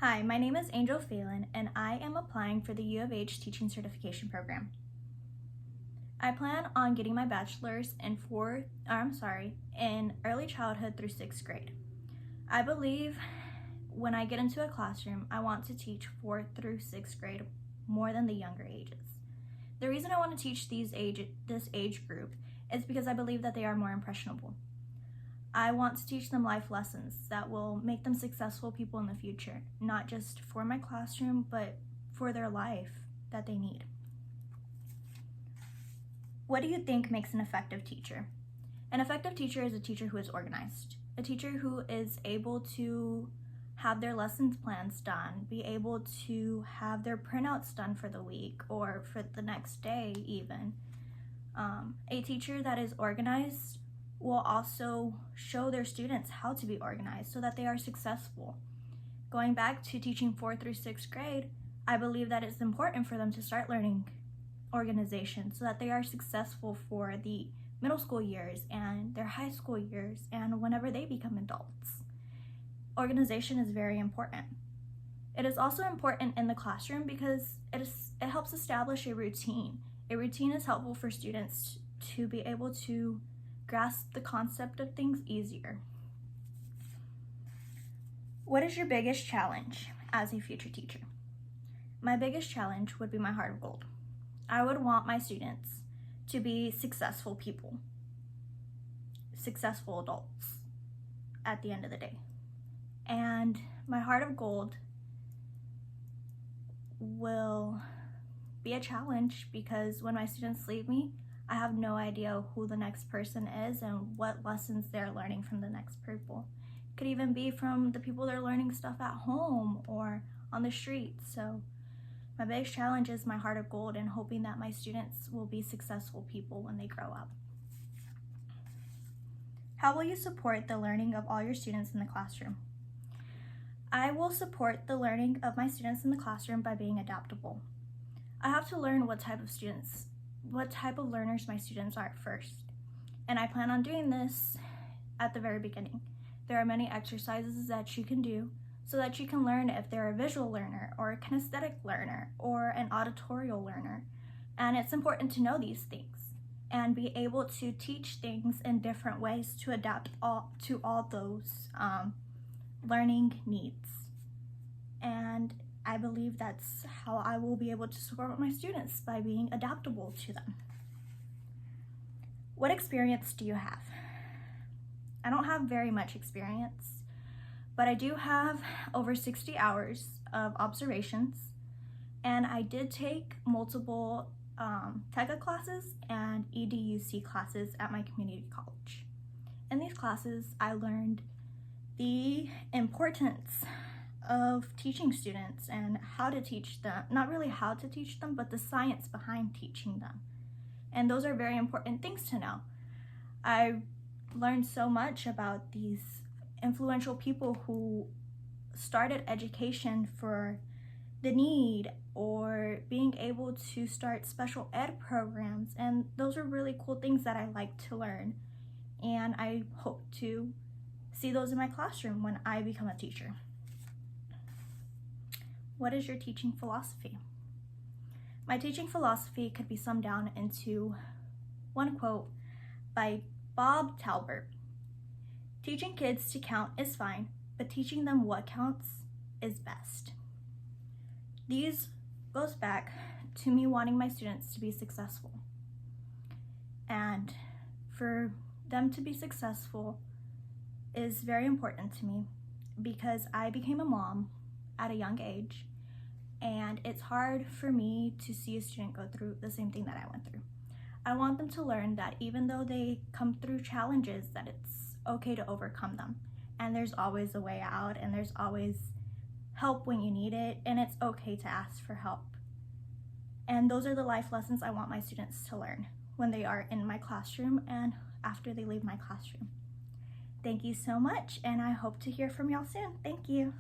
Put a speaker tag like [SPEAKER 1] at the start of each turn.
[SPEAKER 1] Hi, my name is Angel Falen, and I am applying for the U of H Teaching Certification Program. I plan on getting my bachelor's in early childhood through 6th grade. I believe when I get into a classroom, I want to teach 4th through 6th grade more than the younger ages. The reason I want to teach this age group is because I believe that they are more impressionable. I want to teach them life lessons that will make them successful people in the future, not just for my classroom, but for their life that they need. What do you think makes an effective teacher? An effective teacher is a teacher who is organized, a teacher who is able to have their lessons plans done, be able to have their printouts done for the week or for the next day even. A teacher that is organized will also show their students how to be organized so that they are successful. Going back to teaching 4th through 6th grade, I believe that it's important for them to start learning organization so that they are successful for the middle school years and their high school years and whenever they become adults. Organization is very important. It is also important in the classroom because it helps establish a routine. A routine is helpful for students to be able to grasp the concept of things easier. What is your biggest challenge as a future teacher? My biggest challenge would be my heart of gold. I would want my students to be successful people, successful adults at the end of the day. And my heart of gold will be a challenge because when my students leave me, I have no idea who the next person is and what lessons they're learning from the next people. It could even be from the people they're learning stuff at home or on the street. So my biggest challenge is my heart of gold and hoping that my students will be successful people when they grow up. How will you support the learning of all your students in the classroom? I will support the learning of my students in the classroom by being adaptable. I have to learn what type of learners my students are at first. And I plan on doing this at the very beginning. There are many exercises that you can do so that you can learn if they're a visual learner or a kinesthetic learner or an auditorial learner. And it's important to know these things and be able to teach things in different ways to adapt to all those learning needs. And I believe that's how I will be able to support my students, by being adaptable to them. What experience do you have? I don't have very much experience, but I do have over 60 hours of observations, and I did take multiple TECA classes and EDUC classes at my community college. In these classes, I learned the importance of teaching students and how to teach them, not really how to teach them, but the science behind teaching them. And those are very important things to know. I learned so much about these influential people who started education for the need or being able to start special ed programs, and those are really cool things that I like to learn, and I hope to see those in my classroom when I become a teacher. What is your teaching philosophy? My teaching philosophy could be summed down into one quote by Bob Talbert. Teaching kids to count is fine, but teaching them what counts is best. These goes back to me wanting my students to be successful. And for them to be successful is very important to me because I became a mom at a young age, and it's hard for me to see a student go through the same thing that I went through. I want them to learn that even though they come through challenges, that it's okay to overcome them. And there's always a way out, and there's always help when you need it, and it's okay to ask for help. And those are the life lessons I want my students to learn when they are in my classroom and after they leave my classroom. Thank you so much, and I hope to hear from y'all soon. Thank you.